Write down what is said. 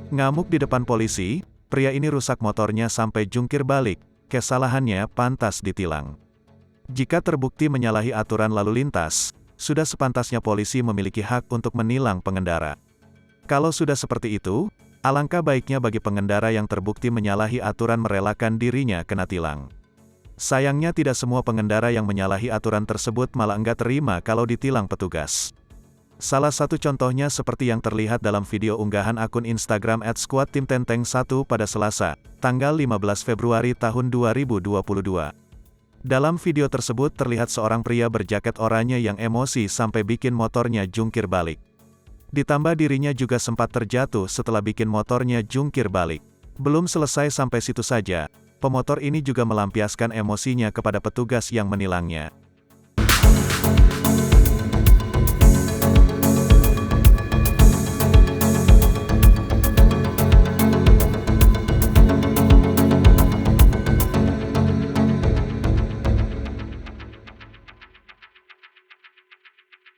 Ngamuk di depan polisi, pria ini rusak motornya sampai jungkir balik, kesalahannya pantas ditilang. Jika terbukti menyalahi aturan lalu lintas, sudah sepantasnya polisi memiliki hak untuk menilang pengendara. Kalau sudah seperti itu, alangkah baiknya bagi pengendara yang terbukti menyalahi aturan merelakan dirinya kena tilang. Sayangnya tidak semua pengendara yang menyalahi aturan tersebut malah enggak terima kalau ditilang petugas. Salah satu contohnya seperti yang terlihat dalam video unggahan akun Instagram @squadtimtenteng1 pada Selasa, tanggal 15 Februari tahun 2022. Dalam video tersebut terlihat seorang pria berjaket oranye yang emosi sampai bikin motornya jungkir balik. Ditambah dirinya juga sempat terjatuh setelah bikin motornya jungkir balik. Belum selesai sampai situ saja, pemotor ini juga melampiaskan emosinya kepada petugas yang menilangnya.